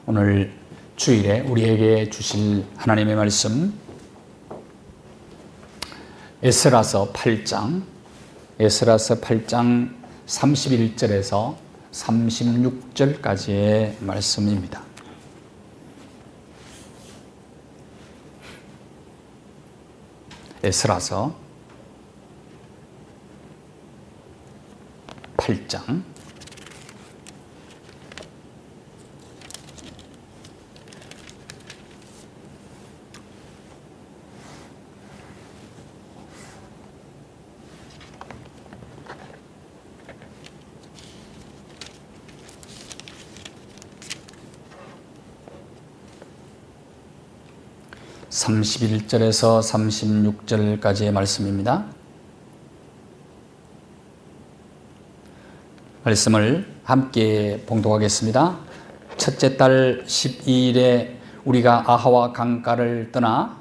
오늘 주일에 우리에게 주실 하나님의 말씀 에스라서 8장 31절에서 36절까지의 말씀입니다. 에스라서 8장 31절에서 36절까지의 말씀입니다. 말씀을 함께 봉독하겠습니다. 첫째 달 12일에 우리가 아하와 강가를 떠나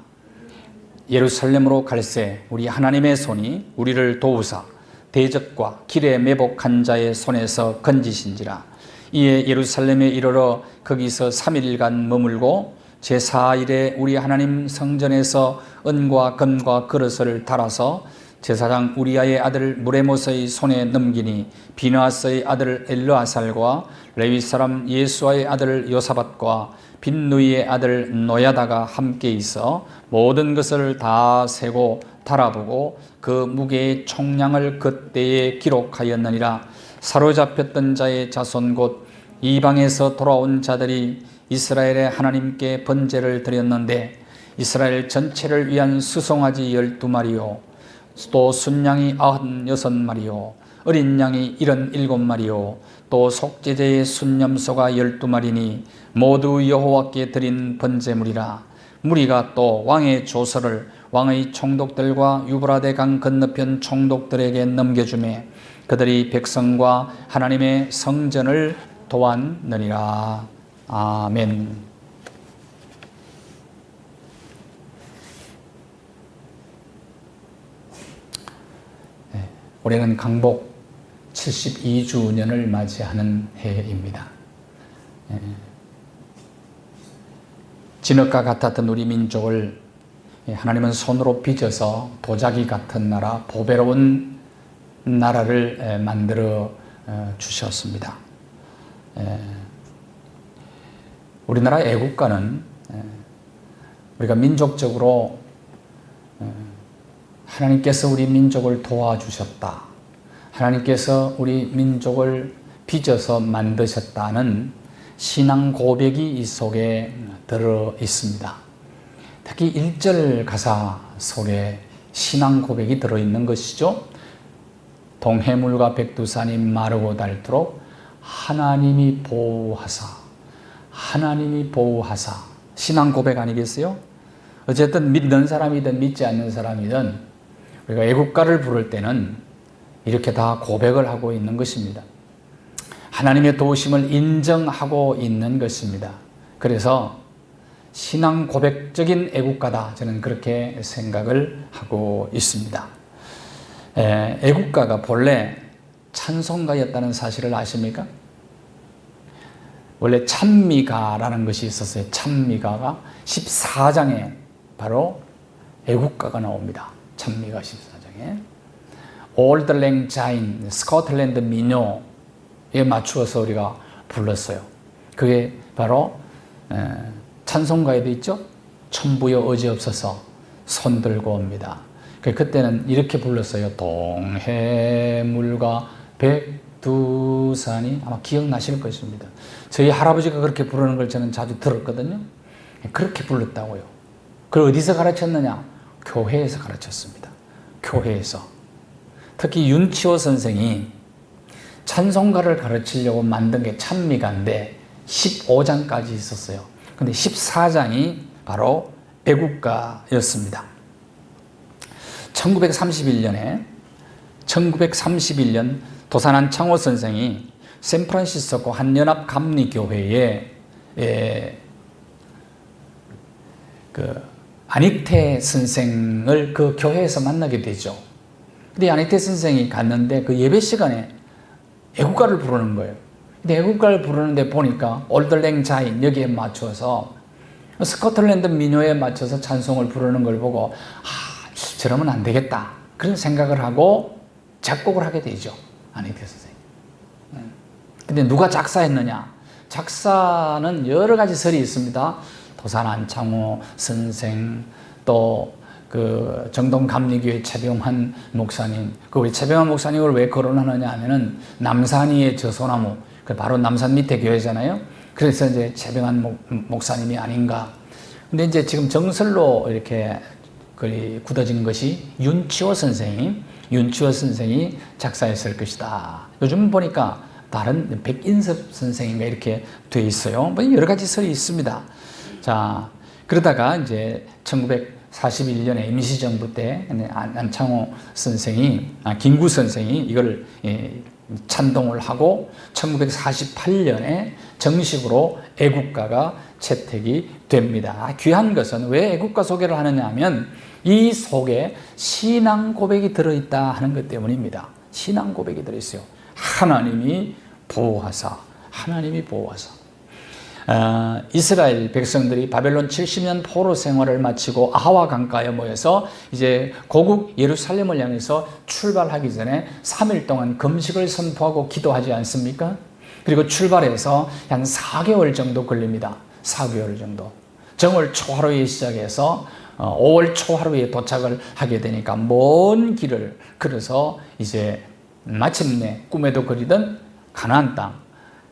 예루살렘으로 갈새 우리 하나님의 손이 우리를 도우사 대적과 길에 매복한 자의 손에서 건지신지라. 이에 예루살렘에 이르러 거기서 3일간 머물고 제4일에 우리 하나님 성전에서 은과 금과 그릇을 달아서 제사장 우리아의 아들 무레모스의 손에 넘기니 비느하스의 아들 엘르아살과 레위 사람 예수아의 아들 요사밧과 빈누이의 아들 노야다가 함께 있어 모든 것을 다 세고 달아보고 그 무게의 총량을 그때에 기록하였느니라. 사로잡혔던 자의 자손 곧 이방에서 돌아온 자들이 이스라엘의 하나님께 번제를 드렸는데 이스라엘 전체를 위한 수송아지 12마리요 또 순양이 96마리요 어린 양이 77마리요 또 속죄제의 순염소가 12마리니 모두 여호와께 드린 번제물이라. 무리가 또 왕의 조서를 왕의 총독들과 유브라데 강 건너편 총독들에게 넘겨주매 그들이 백성과 하나님의 성전을 도왔느니라. 아멘. 네, 올해는 강복 72주년을 맞이하는 해입니다. 네, 진흙과 같았던 우리 민족을 하나님은 손으로 빚어서 도자기 같은 나라, 보배로운 나라를 만들어 주셨습니다. 우리나라 애국가는 우리가 민족적으로 하나님께서 우리 민족을 도와주셨다, 하나님께서 우리 민족을 빚어서 만드셨다는 신앙 고백이 이 속에 들어 있습니다. 특히 1절 가사 속에 신앙 고백이 들어있는 것이죠. 동해물과 백두산이 마르고 닳도록 하나님이 보호하사, 하나님이 보호하사. 신앙 고백 아니겠어요? 어쨌든 믿는 사람이든 믿지 않는 사람이든 우리가 애국가를 부를 때는 이렇게 다 고백을 하고 있는 것입니다. 하나님의 도우심을 인정하고 있는 것입니다. 그래서 신앙 고백적인 애국가다, 저는 그렇게 생각을 하고 있습니다. 애국가가 본래 찬송가였다는 사실을 아십니까? 원래 찬미가라는 것이 있었어요. 찬미가가 14장에 바로 애국가가 나옵니다. 찬미가 14장에 Old Lang Syne, 스코틀랜드 민요에 맞추어서 우리가 불렀어요. 그게 바로 찬송가에도 있죠. 천부여 어지없어서 손들고 옵니다. 그때는 이렇게 불렀어요. 동해물과 백두산이, 아마 기억나실 것입니다. 저희 할아버지가 그렇게 부르는 걸 저는 자주 들었거든요. 그렇게 불렀다고요. 그걸 어디서 가르쳤느냐? 교회에서 가르쳤습니다. 교회에서. 특히 윤치호 선생이 찬송가를 가르치려고 만든 게 찬미가인데 15장까지 있었어요. 근데 14장이 바로 애국가였습니다. 1931년 도산한 창호 선생이 샌프란시스코 한연합 감리교회에 안익태 선생을 그 교회에서 만나게 되죠. 근데 안익태 선생이 갔는데 그 예배 시간에 애국가를 부르는 거예요. 근데 애국가를 부르는데 보니까 올들랭 자인 여기에 맞춰서 스코틀랜드 민요에 맞춰서 찬송을 부르는 걸 보고 저러면 안 되겠다 그런 생각을 하고 작곡을 하게 되죠. 안익태 선생님. 근데 누가 작사했느냐? 작사는 여러 가지 설이 있습니다. 도산 안창호 선생, 또 그 정동 감리교회 최병환 목사님. 그 우리 최병환 목사님을 왜 거론하느냐 하면은 남산이의 저 소나무, 그 바로 남산 밑에 교회잖아요. 그래서 이제 최병환 목사님이 아닌가. 근데 이제 지금 정설로 이렇게 굳어진 것이 윤치호 선생이 작사했을 것이다. 요즘 보니까 다른 백인섭 선생인가 이렇게 돼 있어요. 뭐 여러 가지 설이 있습니다. 자, 그러다가 이제 1941년에 임시정부 때 안창호 선생이, 김구 선생이 이걸 찬동을 하고 1948년에 정식으로 애국가가 채택이 됩니다. 귀한 것은 왜 애국가 소개를 하느냐 하면 이 속에 신앙 고백이 들어있다 하는 것 때문입니다. 신앙 고백이 들어있어요. 하나님이 보호하사. 이스라엘 백성들이 바벨론 70년 포로 생활을 마치고 아하와 강가에 모여서 이제 고국 예루살렘을 향해서 출발하기 전에 3일 동안 금식을 선포하고 기도하지 않습니까? 그리고 출발해서 한 4개월 정도 걸립니다. 4개월 정도. 정월 초하루에 시작해서 5월 초하루에 도착을 하게 되니까 먼 길을 걸어서 이제 마침내 꿈에도 그리던 가나안 땅,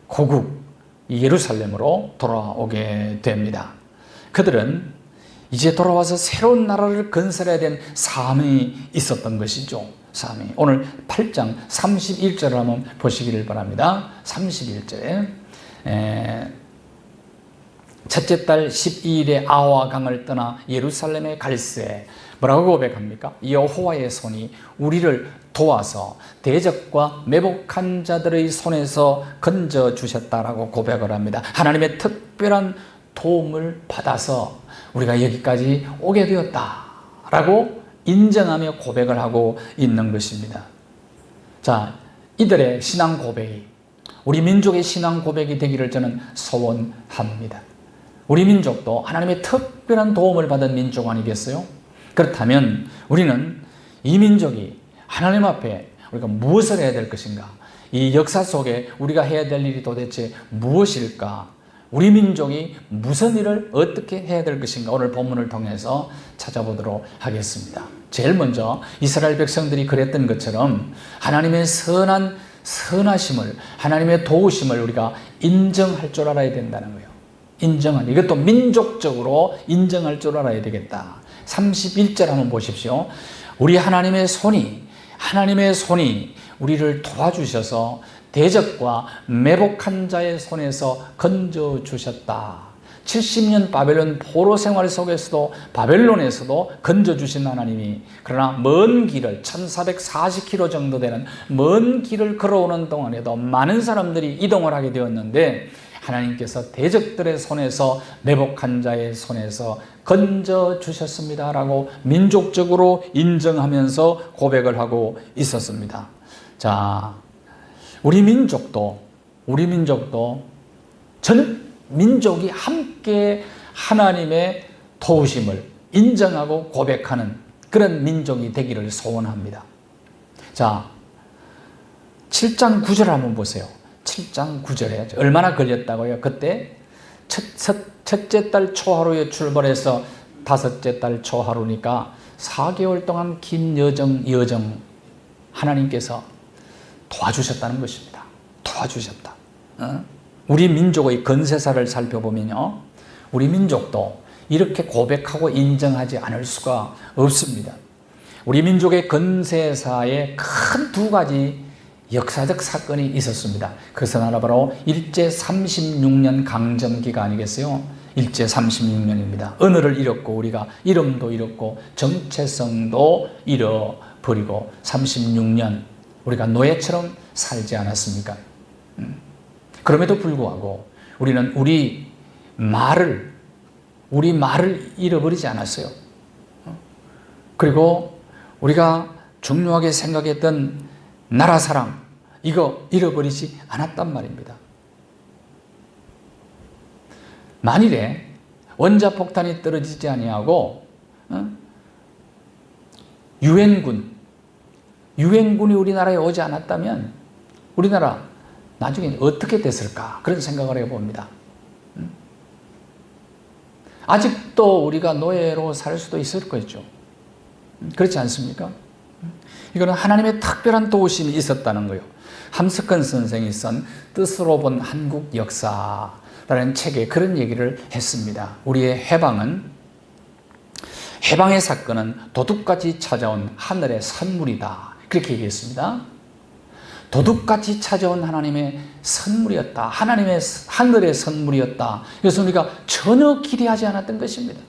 고국 예루살렘으로 돌아오게 됩니다. 그들은 이제 돌아와서 새로운 나라를 건설해야 된 사명이 있었던 것이죠. 사명이. 오늘 8장 31절을 한번 보시기를 바랍니다. 31절에 첫째 달 12일에 아와 강을 떠나 예루살렘에 갈새 뭐라고 고백합니까? 여호와의 손이 우리를 도와서 대적과 매복한 자들의 손에서 건져주셨다라고 고백을 합니다. 하나님의 특별한 도움을 받아서 우리가 여기까지 오게 되었다라고 인정하며 고백을 하고 있는 것입니다. 자, 이들의 신앙 고백이 우리 민족의 신앙 고백이 되기를 저는 소원합니다. 우리 민족도 하나님의 특별한 도움을 받은 민족 아니겠어요? 그렇다면 우리는 이 민족이 하나님 앞에 우리가 무엇을 해야 될 것인가? 이 역사 속에 우리가 해야 될 일이 도대체 무엇일까? 우리 민족이 무슨 일을 어떻게 해야 될 것인가? 오늘 본문을 통해서 찾아보도록 하겠습니다. 제일 먼저 이스라엘 백성들이 그랬던 것처럼 하나님의 선하심을, 하나님의 도우심을 우리가 인정할 줄 알아야 된다는 거예요. 인정한, 이것도 민족적으로 인정할 줄 알아야 되겠다. 31절 한번 보십시오. 우리 하나님의 손이 우리를 도와주셔서 대적과 매복한 자의 손에서 건져주셨다. 70년 바벨론 포로 생활 속에서도 바벨론에서도 건져주신 하나님이, 그러나 먼 길을 1440km 정도 되는 먼 길을 걸어오는 동안에도 많은 사람들이 이동을 하게 되었는데 하나님께서 대적들의 손에서 매복한 자의 손에서 건져주셨습니다 라고 민족적으로 인정하면서 고백을 하고 있었습니다. 자, 우리 민족도 전 민족이 함께 하나님의 도우심을 인정하고 고백하는 그런 민족이 되기를 소원합니다. 자, 7장 9절 한번 보세요. 7장 9절에 얼마나 걸렸다고요? 그때 첫째 달 초하루에 출발해서 다섯째 달 초하루니까 4개월 동안 긴 여정 하나님께서 도와주셨다는 것입니다. 도와주셨다. 우리 민족의 건세사를 살펴보면요, 우리 민족도 이렇게 고백하고 인정하지 않을 수가 없습니다. 우리 민족의 건세사에 큰 두 가지 역사적 사건이 있었습니다. 그것은 하나 바로 일제 36년 강점기가 아니겠어요? 일제 36년입니다. 언어를 잃었고 우리가 이름도 잃었고 정체성도 잃어버리고 36년 우리가 노예처럼 살지 않았습니까? 그럼에도 불구하고 우리는 우리 말을 잃어버리지 않았어요. 그리고 우리가 중요하게 생각했던 나라 사랑, 이거 잃어버리지 않았단 말입니다. 만일에 원자폭탄이 떨어지지 아니하고 유엔군이 우리나라에 오지 않았다면 우리나라 나중에 어떻게 됐을까 그런 생각을 해봅니다. 아직도 우리가 노예로 살 수도 있을 거죠. 그렇지 않습니까? 이거는 하나님의 특별한 도우심이 있었다는 거예요. 함석헌 선생이 쓴 뜻으로 본 한국 역사라는 책에 그런 얘기를 했습니다. 우리의 해방의 사건은 도둑같이 찾아온 하늘의 선물이다. 그렇게 얘기했습니다. 도둑같이 찾아온 하나님의 선물이었다. 하늘의 선물이었다. 그래서 우리가 전혀 기대하지 않았던 것입니다.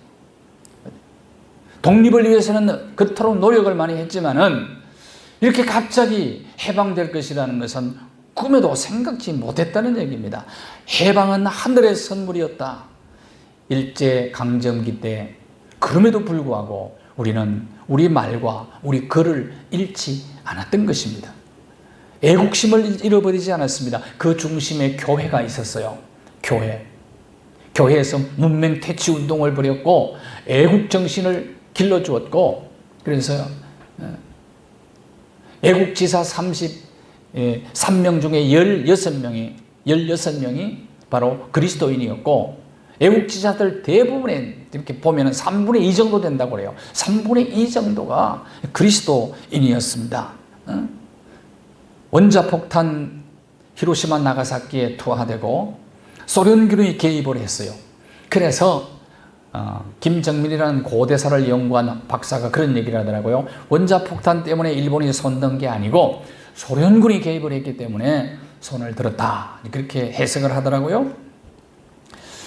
독립을 위해서는 그토록 노력을 많이 했지만은 이렇게 갑자기 해방될 것이라는 것은 꿈에도 생각지 못했다는 얘기입니다. 해방은 하늘의 선물이었다. 일제강점기 때 그럼에도 불구하고 우리는 우리 말과 우리 글을 잃지 않았던 것입니다. 애국심을 잃어버리지 않았습니다. 그 중심에 교회가 있었어요. 교회에서 문맹 퇴치 운동을 벌였고 애국정신을 길러주었고, 그래서 애국지사 33명 중에 16명이 바로 그리스도인이었고, 애국지사들 대부분의 이렇게 보면 3분의 2 정도 된다고 그래요. 3분의 2 정도가 그리스도인이었습니다. 원자폭탄 히로시마 나가사키에 투하되고 소련군이 개입을 했어요. 그래서 김정민이라는 고대사를 연구한 박사가 그런 얘기를 하더라고요. 원자폭탄 때문에 일본이 손든 게 아니고 소련군이 개입을 했기 때문에 손을 들었다. 그렇게 해석을 하더라고요.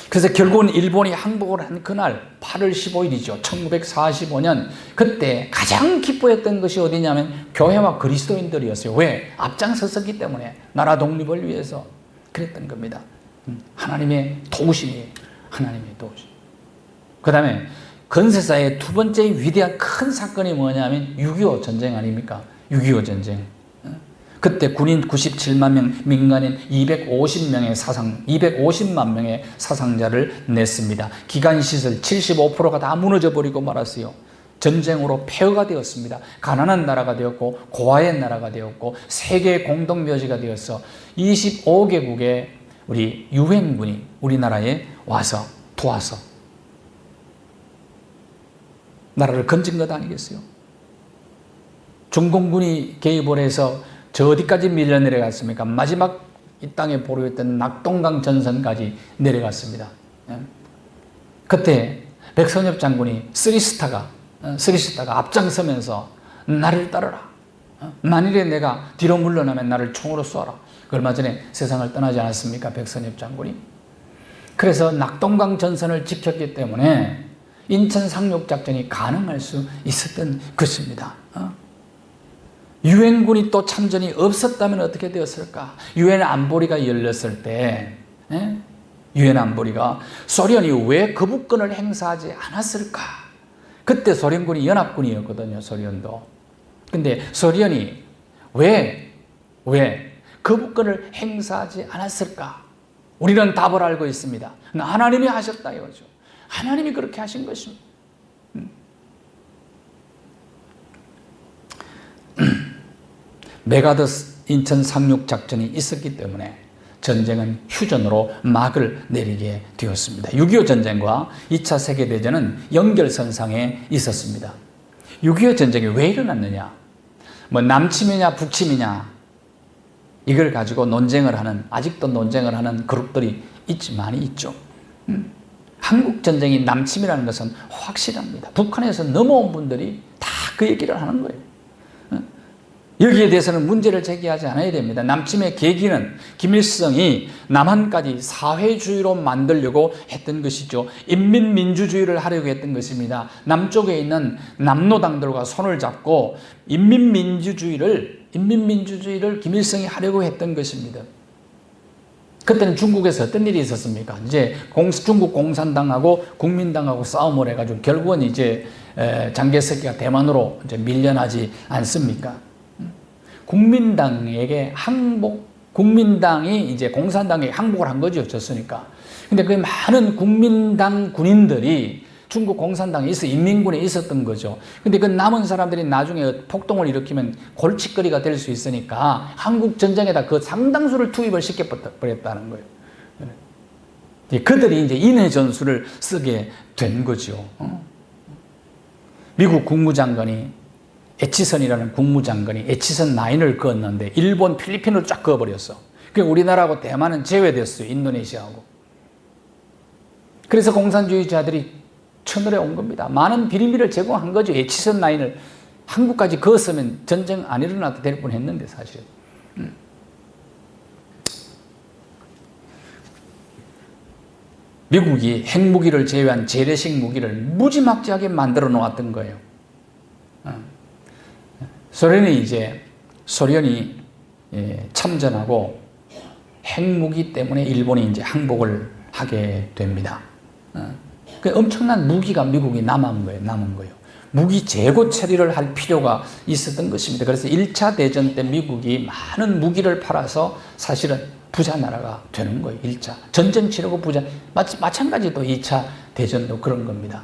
그래서 결국은 일본이 항복을 한 그날 8월 15일이죠. 1945년 그때 가장 기뻐했던 것이 어디냐면 교회와 그리스도인들이었어요. 왜? 앞장섰었기 때문에 나라 독립을 위해서 그랬던 겁니다. 하나님의 도우심이에요. 하나님의 도우심. 그 다음에 건세사의 두 번째 위대한 큰 사건이 뭐냐면 6.25 전쟁 아닙니까? 6.25 전쟁. 그때 군인 97만 명, 민간인 250만 명의 사상자를 냈습니다. 기관시설 75%가 다 무너져 버리고 말았어요. 전쟁으로 폐허가 되었습니다. 가난한 나라가 되었고 고아의 나라가 되었고 세계 공동묘지가 되어서 25개국의 우리 유엔군이 우리나라에 와서 도와서 나라를 건진 것 아니겠어요? 중공군이 개입을 해서 저 어디까지 밀려 내려갔습니까? 마지막 이 땅에 보류했던 낙동강 전선까지 내려갔습니다. 그때 백선엽 장군이 쓰리스타가 앞장서면서 나를 따르라. 만일에 내가 뒤로 물러나면 나를 총으로 쏘아라. 얼마 전에 세상을 떠나지 않았습니까? 백선엽 장군이. 그래서 낙동강 전선을 지켰기 때문에 인천 상륙작전이 가능할 수 있었던 것입니다. 유엔군이 또 참전이 없었다면 어떻게 되었을까? 유엔 안보리가 열렸을 때 유엔 안보리가 소련이 왜 거부권을 행사하지 않았을까? 그때 소련군이 연합군이었거든요. 소련도. 근데 소련이 왜 거부권을 행사하지 않았을까? 우리는 답을 알고 있습니다. 하나님이 하셨다 이거죠. 하나님이 그렇게 하신 것입니다. 메가더스 인천 상륙작전이 있었기 때문에 전쟁은 휴전으로 막을 내리게 되었습니다. 6.25 전쟁과 2차 세계대전은 연결선상에 있었습니다. 6.25 전쟁이 왜 일어났느냐? 뭐 남침이냐 북침이냐 이걸 가지고 아직도 논쟁을 하는 그룹들이 많이 있죠. 한국전쟁이 남침이라는 것은 확실합니다. 북한에서 넘어온 분들이 다 그 얘기를 하는 거예요. 여기에 대해서는 문제를 제기하지 않아야 됩니다. 남침의 계기는 김일성이 남한까지 사회주의로 만들려고 했던 것이죠. 인민민주주의를 하려고 했던 것입니다. 남쪽에 있는 남노당들과 손을 잡고 인민민주주의를 김일성이 하려고 했던 것입니다. 그때는 중국에서 어떤 일이 있었습니까? 이제 중국 공산당하고 국민당하고 싸움을 해가지고 결국은 이제 장개석기가 대만으로 이제 밀려나지 않습니까? 국민당이 이제 공산당에 항복을 한 거죠. 졌으니까. 근데 그 많은 국민당 군인들이 중국 공산당에 인민군에 있었던 거죠. 근데 그 남은 사람들이 나중에 폭동을 일으키면 골칫거리가 될 수 있으니까 한국 전쟁에다 그 상당수를 투입을 시켜버렸다는 거예요. 그들이 이제 인해 전술을 쓰게 된 거죠. 미국 국무장관이 에치선이라는 국무장관이 에치선 9을 그었는데 일본, 필리핀을 쫙 그어버렸어. 우리나라하고 대만은 제외됐어요. 인도네시아하고. 그래서 공산주의자들이 천을에 온 겁니다. 많은 비밀을 제공한 거죠. 에치선 9을 한국까지 그었으면 전쟁 안 일어나도 될 뻔했는데 사실. 미국이 핵무기를 제외한 재래식 무기를 무지막지하게 만들어 놓았던 거예요. 소련이 참전하고 핵무기 때문에 일본이 이제 항복을 하게 됩니다. 그 엄청난 무기가 미국이 남은 거예요. 무기 재고 처리를 할 필요가 있었던 것입니다. 그래서 1차 대전 때 미국이 많은 무기를 팔아서 사실은 부자 나라가 되는 거예요. 1차. 전쟁 치르고 부자. 마찬가지로 2차 대전도 그런 겁니다.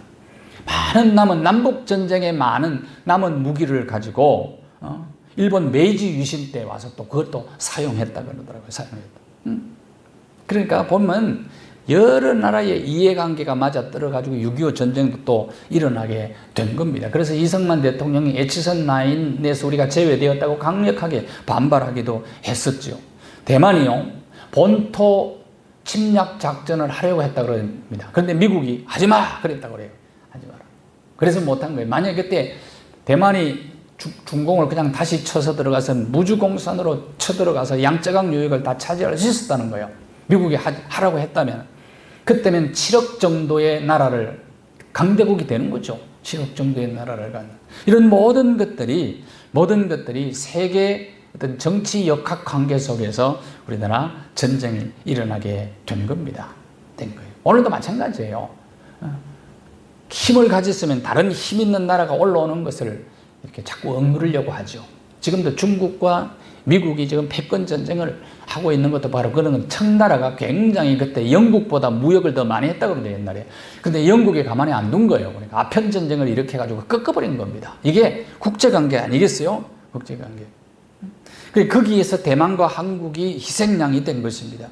많은 남북전쟁에 많은 남은 무기를 가지고, 일본 메이지 유신 때 와서 또 그것도 사용했다 그러더라고요. 그러니까 보면 여러 나라의 이해관계가 맞아떨어가지고 6.25 전쟁도 또 일어나게 된 겁니다. 그래서 이승만 대통령이 에치선 9에서 우리가 제외되었다고 강력하게 반발하기도 했었죠. 대만이요, 본토 침략 작전을 하려고 했다 그럽니다. 그런데 미국이 하지마! 그랬다고 그래요. 하지 마라. 그래서 못한 거예요. 만약에 그때 대만이 중공을 그냥 다시 쳐서 들어가서 무주공산으로 쳐들어가서 양쯔강 유역을 다 차지할 수 있었다는 거예요. 미국이 하라고 했다면. 그때는 7억 정도의 나라를, 강대국이 되는 거죠. 7억 정도의 나라를 갖는. 이런 모든 것들이 세계 어떤 정치 역학 관계 속에서 우리나라 전쟁이 일어나게 된 겁니다. 된 거예요. 오늘도 마찬가지예요. 힘을 가졌으면 다른 힘 있는 나라가 올라오는 것을 이렇게 자꾸 억누르려고 하죠. 지금도 중국과 미국이 지금 패권 전쟁을 하고 있는 것도 바로 그런 청나라가 굉장히 그때 영국보다 무역을 더 많이 했다고 그러는데 옛날에. 근데 영국이 가만히 안 둔 거예요. 그러니까 아편 전쟁을 일으켜가지고 꺾어버린 겁니다. 이게 국제관계 아니겠어요? 국제관계. 거기에서 대만과 한국이 희생양이 된 것입니다.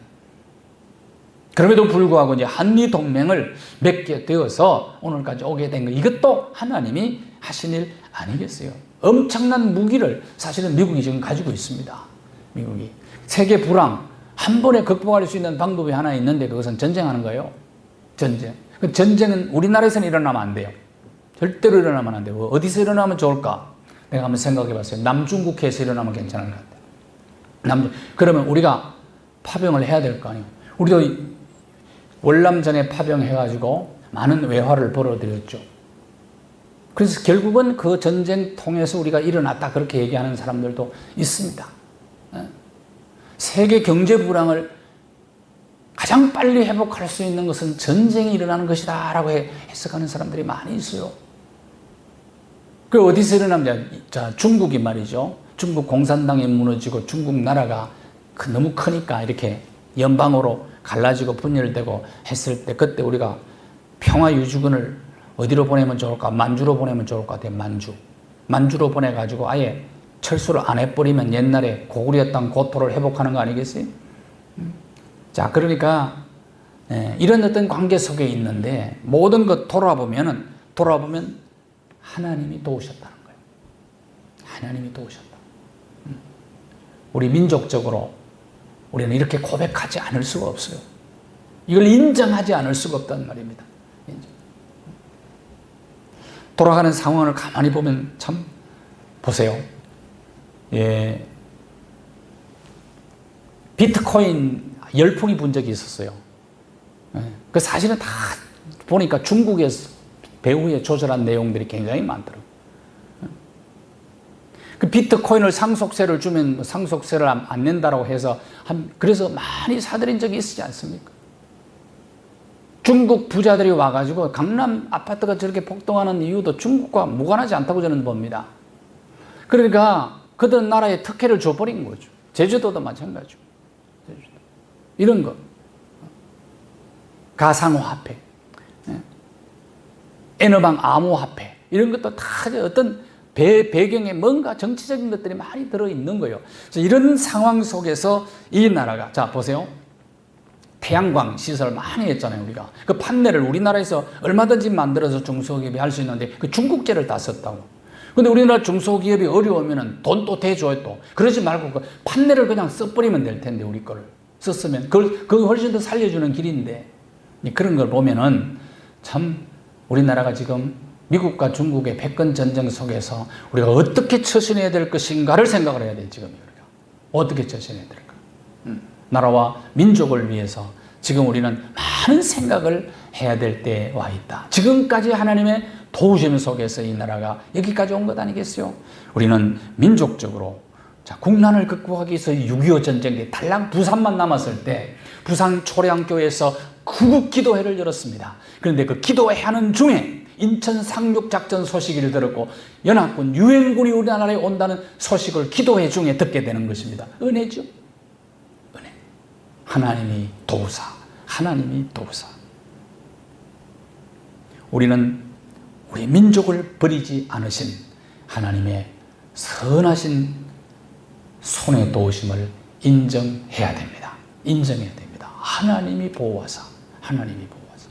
그럼에도 불구하고 이제 한미 동맹을 맺게 되어서 오늘까지 오게 된 거, 이것도 하나님이 하신 일 아니겠어요? 엄청난 무기를 사실은 미국이 지금 가지고 있습니다. 미국이. 세계 불황 한 번에 극복할 수 있는 방법이 하나 있는데 그것은 전쟁하는 거예요. 전쟁. 전쟁은 우리나라에서는 일어나면 안 돼요. 절대로 일어나면 안 돼요. 어디서 일어나면 좋을까? 내가 한번 생각해 봤어요. 남중국해에서 일어나면 괜찮은 것 같아요. 그러면 우리가 파병을 해야 될 거 아니에요. 우리도 월남전에 파병해가지고 많은 외화를 벌어들였죠. 그래서 결국은 그 전쟁 통해서 우리가 일어났다 그렇게 얘기하는 사람들도 있습니다. 세계 경제 불황을 가장 빨리 회복할 수 있는 것은 전쟁이 일어나는 것이다 라고 해석하는 사람들이 많이 있어요. 그 어디서 일어나냐? 자, 중국이 말이죠. 중국 공산당이 무너지고 중국 나라가 너무 크니까 이렇게 연방으로 갈라지고 분열되고 했을 때, 그때 우리가 평화유지군을 어디로 보내면 좋을까? 만주로 보내면 좋을 것 같아요. 만주로 보내가지고 아예 철수를 안 해버리면 옛날에 고구려였던 고토를 회복하는 거 아니겠어요? 자, 그러니까 이런 어떤 관계 속에 있는데 모든 것 돌아보면 하나님이 도우셨다는 거예요. 하나님이 도우셨다. 우리 민족적으로 우리는 이렇게 고백하지 않을 수가 없어요. 이걸 인정하지 않을 수가 없단 말입니다. 돌아가는 상황을 가만히 보면 참 보세요. 예, 비트코인 열풍이 분 적이 있었어요. 그 사실은 다 보니까 중국에서 배후에 조절한 내용들이 굉장히 많더라고요. 그 비트코인을 상속세를 주면 상속세를 안 낸다고 해서 그래서 많이 사들인 적이 있지 않습니까? 중국 부자들이 와가지고 강남 아파트가 저렇게 폭등하는 이유도 중국과 무관하지 않다고 저는 봅니다. 그러니까 그들 나라에 특혜를 줘버린 거죠. 제주도도 마찬가지고. 이런 거. 가상화폐, N어방 암호화폐 이런 것도 다 어떤 배경에 뭔가 정치적인 것들이 많이 들어있는 거예요. 이런 상황 속에서 이 나라가, 자 보세요, 태양광 시설 많이 했잖아요. 우리가 그 판넬을 우리나라에서 얼마든지 만들어서 중소기업이 할 수 있는데 그 중국제를 다 썼다고. 근데 우리나라 중소기업이 어려우면 돈 또 대줘요. 또 그러지 말고 그 판넬을 그냥 써버리면 될 텐데, 우리 거를 썼으면 그걸 훨씬 더 살려주는 길인데, 그런 걸 보면은 참 우리나라가 지금 미국과 중국의 패권 전쟁 속에서 우리가 어떻게 처신해야 될 것인가를 생각을 해야 돼. 지금 우리가 어떻게 처신해야 될까? 나라와 민족을 위해서 지금 우리는 많은 생각을 해야 될 때에 와 있다. 지금까지 하나님의 도우심 속에서 이 나라가 여기까지 온 것 아니겠어요? 우리는 민족적으로, 자, 국난을 극복하기 위해서 6.25 전쟁 때 달랑 부산만 남았을 때 부산 초량교회에서 구국 기도회를 열었습니다. 그런데 그 기도회 하는 중에 인천 상륙작전 소식을 들었고 연합군 유엔군이 우리나라에 온다는 소식을 기도회 중에 듣게 되는 것입니다. 은혜죠. 은혜. 하나님이 도우사. 하나님이 도우사. 우리는 우리 민족을 버리지 않으신 하나님의 선하신 손의 도우심을 인정해야 됩니다. 인정해야 됩니다. 하나님이 보호하사. 하나님이 보호하사.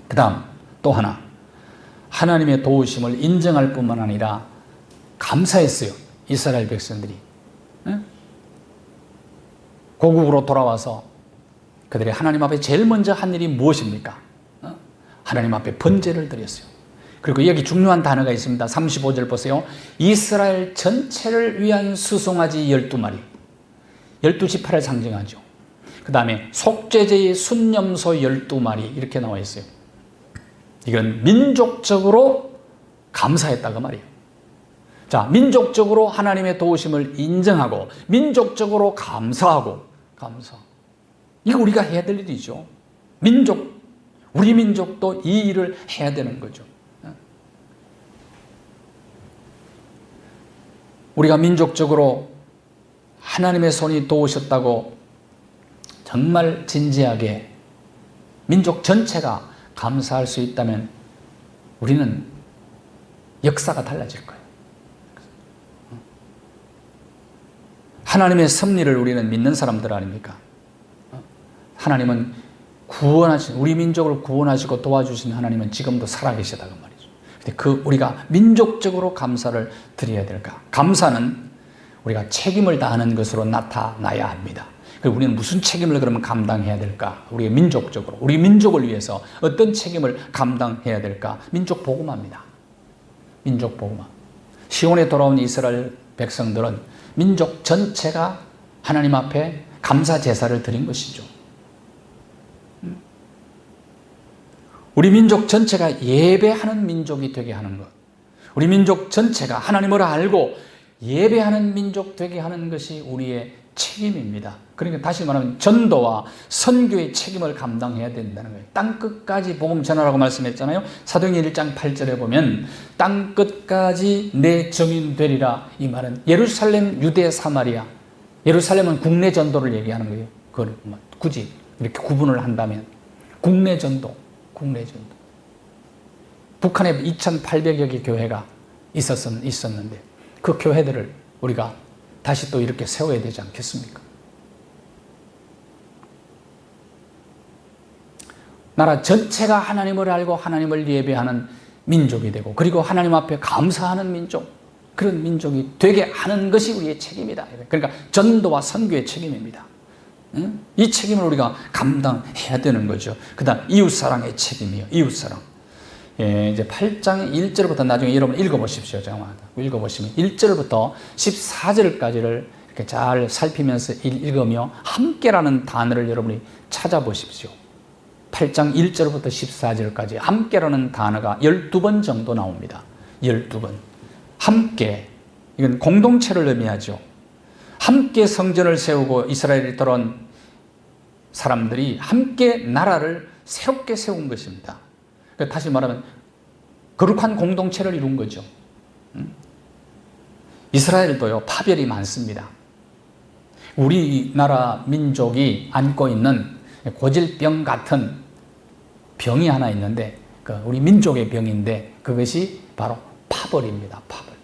그 다음 또 하나, 하나님의 도우심을 인정할 뿐만 아니라 감사했어요. 이스라엘 백성들이. 고국으로 돌아와서 그들이 하나님 앞에 제일 먼저 한 일이 무엇입니까? 하나님 앞에 번제를 드렸어요. 그리고 여기 중요한 단어가 있습니다. 35절 보세요. 이스라엘 전체를 위한 수송아지 12마리. 12지파를 상징하죠. 그 다음에 속죄제의 순념소 12마리 이렇게 나와 있어요. 이건 민족적으로 감사했다고 말이에요. 자, 민족적으로 하나님의 도우심을 인정하고 민족적으로 감사하고 이거 우리가 해야 될 일이죠. 우리 민족도 이 일을 해야 되는 거죠. 우리가 민족적으로 하나님의 손이 도우셨다고 정말 진지하게 민족 전체가 감사할 수 있다면 우리는 역사가 달라질 거예요. 하나님의 섭리를 우리는 믿는 사람들 아닙니까? 하나님은 우리 민족을 구원하시고 도와주신 하나님은 지금도 살아계시다고 말이죠. 근데 우리가 민족적으로 감사를 드려야 될까? 감사는 우리가 책임을 다하는 것으로 나타나야 합니다. 우리는 무슨 책임을 그러면 감당해야 될까? 우리 민족적으로, 우리 민족을 위해서 어떤 책임을 감당해야 될까? 민족 복음화입니다. 민족 복음화. 시온에 돌아온 이스라엘 백성들은 민족 전체가 하나님 앞에 감사 제사를 드린 것이죠. 우리 민족 전체가 예배하는 민족이 되게 하는 것, 우리 민족 전체가 하나님을 알고 예배하는 민족 되게 하는 것이 우리의 책임입니다. 그러니까 다시 말하면 전도와 선교의 책임을 감당해야 된다는 거예요. 땅끝까지 복음 전하라고 말씀했잖아요. 사도행전 1장 8절에 보면 땅끝까지 내 증인 되리라. 이 말은 예루살렘, 유대, 사마리아. 예루살렘은 국내 전도를 얘기하는 거예요. 그걸 굳이 이렇게 구분을 한다면 국내 전도. 북한에 2,800여 개 교회가 있었는데 그 교회들을 우리가 다시 또 이렇게 세워야 되지 않겠습니까? 나라 전체가 하나님을 알고 하나님을 예배하는 민족이 되고 그리고 하나님 앞에 감사하는 민족, 그런 민족이 되게 하는 것이 우리의 책임이다. 그러니까 전도와 선교의 책임입니다. 이 책임을 우리가 감당해야 되는 거죠. 그 다음 이웃사랑의 책임이요. 이웃사랑. 이제 8장 1절부터 나중에 여러분 읽어보십시오. 잠깐만 읽어보시면 1절부터 14절까지를 이렇게 잘 살피면서 읽으며 함께라는 단어를 여러분이 찾아보십시오. 8장 1절부터 14절까지 함께라는 단어가 12번 정도 나옵니다. 12번. 함께. 이건 공동체를 의미하죠. 함께 성전을 세우고 이스라엘이 돌아온 사람들이 함께 나라를 새롭게 세운 것입니다. 다시 말하면 거룩한 공동체를 이룬 거죠. 이스라엘도요, 파별이 많습니다. 우리나라 민족이 안고 있는 고질병 같은 병이 하나 있는데 우리 민족의 병인데 그것이 바로 파벌입니다. 파벌.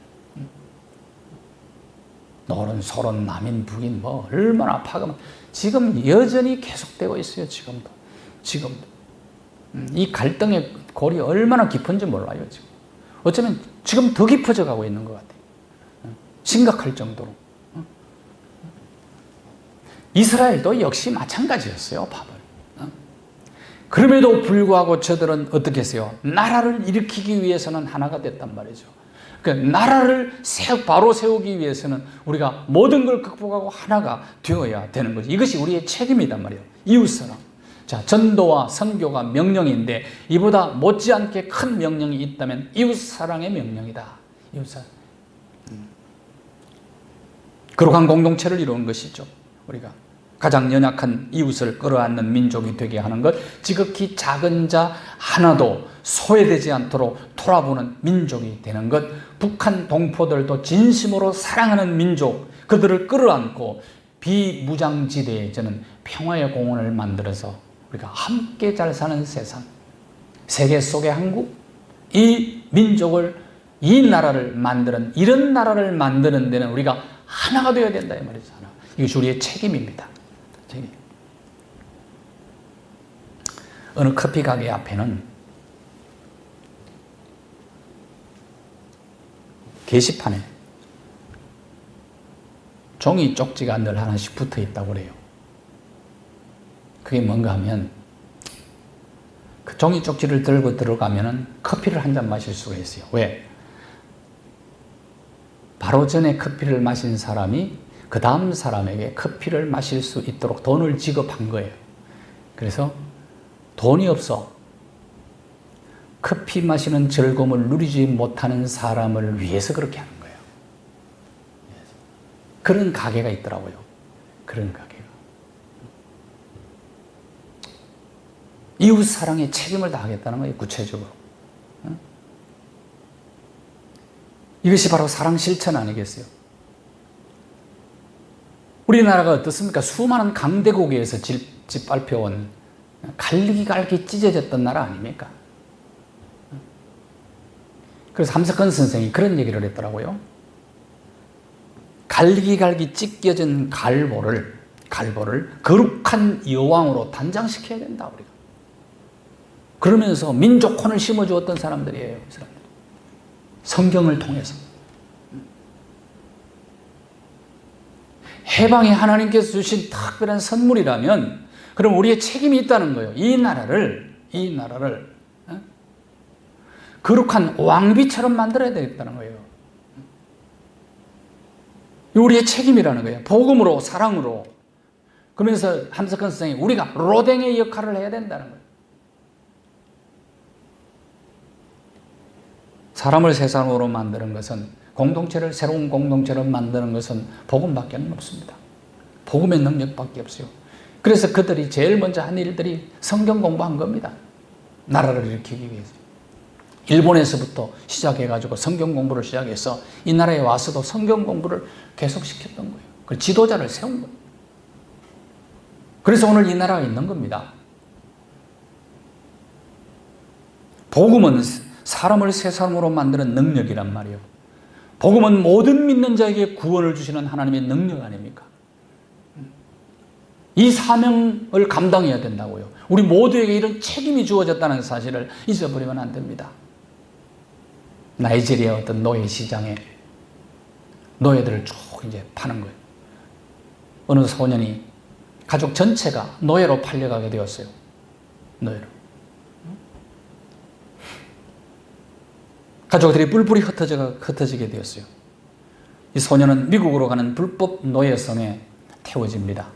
노른 소른 남인 북인 뭐 얼마나 파가 지금 여전히 계속되고 있어요. 지금도 이 갈등의 골이 얼마나 깊은지 몰라요. 지금 어쩌면 지금 더 깊어져 가고 있는 것 같아요. 심각할 정도로. 이스라엘도 역시 마찬가지였어요. 바벨. 그럼에도 불구하고 저들은 어떻게 했어요? 나라를 일으키기 위해서는 하나가 됐단 말이죠. 그러니까 나라를 바로 세우기 위해서는 우리가 모든 걸 극복하고 하나가 되어야 되는 거죠. 이것이 우리의 책임이단 말이에요. 이웃사랑. 자, 전도와 선교가 명령인데 이보다 못지않게 큰 명령이 있다면 이웃사랑의 명령이다. 이웃사랑. 거룩한 공동체를 이루는 것이죠. 우리가 가장 연약한 이웃을 끌어안는 민족이 되게 하는 것, 지극히 작은 자 하나도 소외되지 않도록 돌아보는 민족이 되는 것, 북한 동포들도 진심으로 사랑하는 민족, 그들을 끌어안고 비무장지대에 저는 평화의 공원을 만들어서 우리가 함께 잘 사는 세상, 세계 속의 한국, 이 민족을, 이 나라를 만드는, 이런 나라를 만드는 데는 우리가 하나가 되어야 된다 이 말이죠. 하나. 이것이 우리의 책임입니다. 책임. 어느 커피 가게 앞에는 게시판에 종이 쪽지가 늘 하나씩 붙어 있다고 그래요. 그게 뭔가 하면 그 종이 쪽지를 들고 들어가면은 커피를 한 잔 마실 수가 있어요. 왜? 바로 전에 커피를 마신 사람이 그 다음 사람에게 커피를 마실 수 있도록 돈을 지급한 거예요. 그래서 돈이 없어 커피 마시는 즐거움을 누리지 못하는 사람을 위해서 그렇게 하는 거예요. 그런 가게가 있더라고요. 그런 가게가. 이웃사랑에 책임을 다하겠다는 거예요. 구체적으로. 이것이 바로 사랑 실천 아니겠어요? 우리나라가 어떻습니까? 수많은 강대국에서 짓밟혀온 갈기갈기 찢어졌던 나라 아닙니까? 그래서 함석헌 선생이 그런 얘기를 했더라고요. 갈기갈기 찢겨진 갈보를 거룩한 여왕으로 단장시켜야 된다 우리가. 그러면서 민족혼을 심어주었던 사람들이에요. 이 사람들. 성경을 통해서. 해방이 하나님께서 주신 특별한 선물이라면 그럼 우리의 책임이 있다는 거예요. 이 나라를 거룩한 왕비처럼 만들어야 되겠다는 거예요. 우리의 책임이라는 거예요. 복음으로, 사랑으로. 그러면서 함석헌 선생이 우리가 로댕의 역할을 해야 된다는 거예요. 사람을 세상으로 만드는 것은, 공동체를 새로운 공동체로 만드는 것은 복음밖에 없습니다. 복음의 능력밖에 없어요. 그래서 그들이 제일 먼저 한 일들이 성경 공부한 겁니다. 나라를 일으키기 위해서. 일본에서부터 시작해가지고 성경 공부를 시작해서 이 나라에 와서도 성경 공부를 계속 시켰던 거예요. 그 지도자를 세운 거예요. 그래서 오늘 이 나라가 있는 겁니다. 복음은 사람을 새 사람으로 만드는 능력이란 말이에요. 복음은 모든 믿는 자에게 구원을 주시는 하나님의 능력 아닙니까? 이 사명을 감당해야 된다고요. 우리 모두에게 이런 책임이 주어졌다는 사실을 잊어버리면 안 됩니다. 나이지리아 어떤 노예 시장에 노예들을 쭉 이제 파는 거예요. 어느 소년이 가족 전체가 노예로 팔려가게 되었어요. 노예로. 가족들이 뿔뿔이 흩어지게 되었어요. 이 소년은 미국으로 가는 불법 노예선에 태워집니다.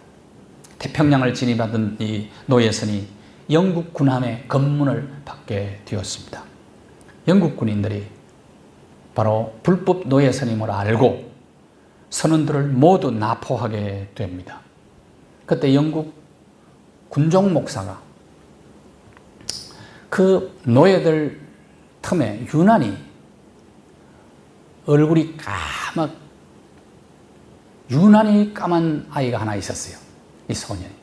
태평양을 진입하던 이 노예선이 영국 군함의 검문을 받게 되었습니다. 영국 군인들이 바로 불법 노예선임을 알고 선원들을 모두 납포하게 됩니다. 그때 영국 군종 목사가 그 노예들 틈에 유난히 얼굴이 유난히 까만 아이가 하나 있었어요. 이 소년이.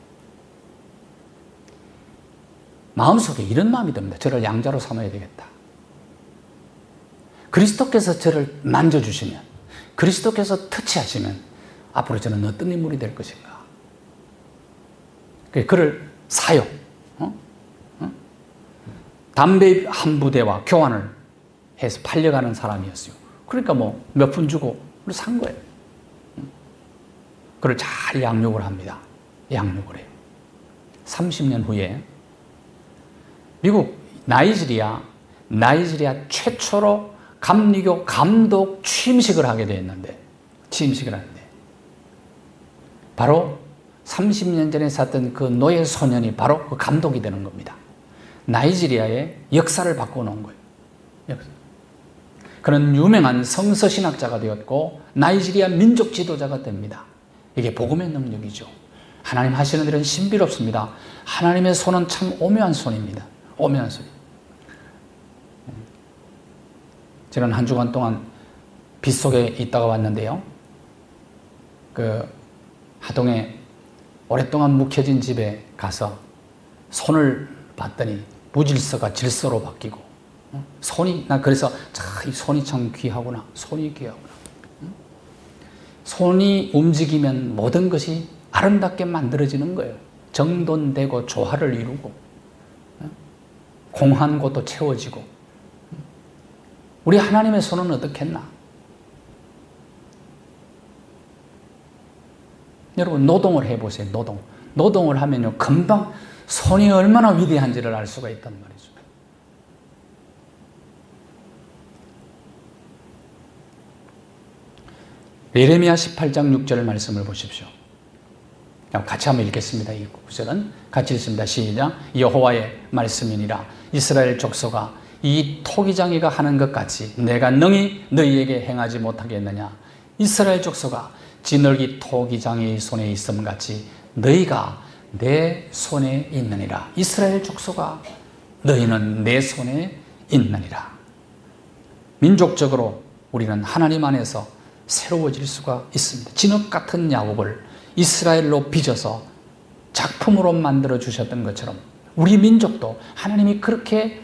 마음속에 이런 마음이 듭니다. 저를 양자로 삼아야 되겠다. 그리스도께서 저를 만져주시면, 그리스도께서 터치하시면 앞으로 저는 어떤 인물이 될 것인가. 그를 사요. 담배 한 부대와 교환을 해서 팔려가는 사람이었어요. 그러니까 뭐 몇 푼 주고 산 거예요. 그를 잘 양육을 합니다. 양육을 해요. 30년 후에 미국 나이지리아 최초로 감리교 감독 취임식을 하게 되었는데, 바로 30년 전에 샀던 그 노예 소년이 바로 그 감독이 되는 겁니다. 나이지리아의 역사를 바꿔놓은 거예요. 그는 유명한 성서신학자가 되었고 나이지리아 민족 지도자가 됩니다. 이게 복음의 능력이죠. 하나님 하시는 일은 신비롭습니다. 하나님의 손은 참 오묘한 손입니다. 오묘한 손. 저는 한 주간 동안 빗속에 있다가 왔는데요. 하동에 오랫동안 묵혀진 집에 가서 손을 봤더니 무질서가 질서로 바뀌고, 난 그래서 이 손이 참 귀하구나. 손이 귀하구나. 손이 움직이면 모든 것이 아름답게 만들어지는 거예요. 정돈되고 조화를 이루고, 공한 곳도 채워지고. 우리 하나님의 손은 어떻겠나? 여러분 노동을 해보세요. 노동을 하면요 금방 손이 얼마나 위대한지를 알 수가 있단 말이죠. 예레미야 18장 6절 말씀을 보십시오. 같이 한번 읽겠습니다. 이 구절은 같이 읽습니다. 시작. 여호와의 말씀이니라. 이스라엘 족속아, 이 토기장이가 하는 것 같이 내가 능히 너희에게 행하지 못하겠느냐. 이스라엘 족속아, 지늘기 토기장의 손에 있음 같이 너희가 내 손에 있느니라. 이스라엘 족속아, 너희는 내 손에 있느니라. 민족적으로 우리는 하나님 안에서 새로워질 수가 있습니다. 진흙 같은 야곱을 이스라엘로 빚어서 작품으로 만들어 주셨던 것처럼 우리 민족도 하나님이 그렇게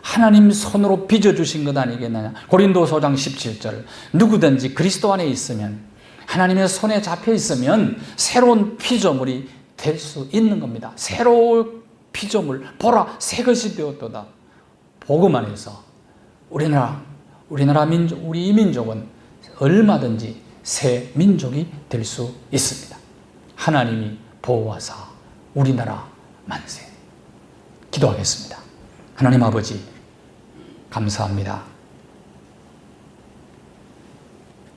하나님 손으로 빚어주신 것 아니겠느냐. 고린도서 5장 17절, 누구든지 그리스도 안에 있으면, 하나님의 손에 잡혀 있으면 새로운 피조물이 될 수 있는 겁니다. 새로운 피조물, 보라 새 것이 되었도다. 복음 안에서 우리나라 민족, 우리 민족은 얼마든지 새 민족이 될 수 있습니다. 하나님이 보호하사 우리나라 만세. 기도하겠습니다. 하나님 아버지, 감사합니다.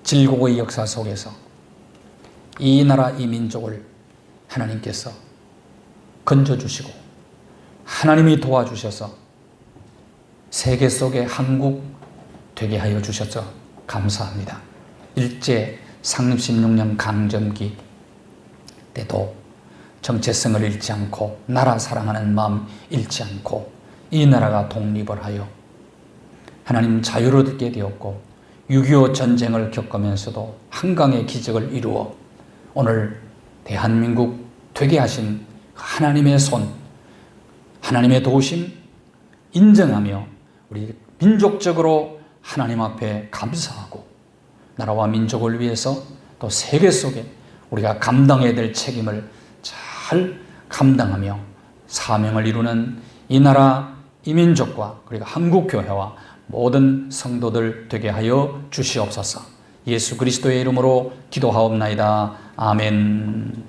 질고의 역사 속에서 이 나라 이 민족을 하나님께서 건져주시고 하나님이 도와주셔서 세계 속의 한국 되게 하여 주셔서 감사합니다. 일제 상륙 16년 강점기 때도 정체성을 잃지 않고 나라 사랑하는 마음 잃지 않고 이 나라가 독립을 하여 하나님 자유를 얻게 되었고 6.25 전쟁을 겪으면서도 한강의 기적을 이루어 오늘 대한민국 되게 하신 하나님의 손, 하나님의 도우심 인정하며 우리 민족적으로 하나님 앞에 감사하고 나라와 민족을 위해서 또 세계 속에 우리가 감당해야 될 책임을 잘 감당하며 사명을 이루는 이 나라 이 민족과 그리고 한국교회와 모든 성도들 되게 하여 주시옵소서. 예수 그리스도의 이름으로 기도하옵나이다. 아멘.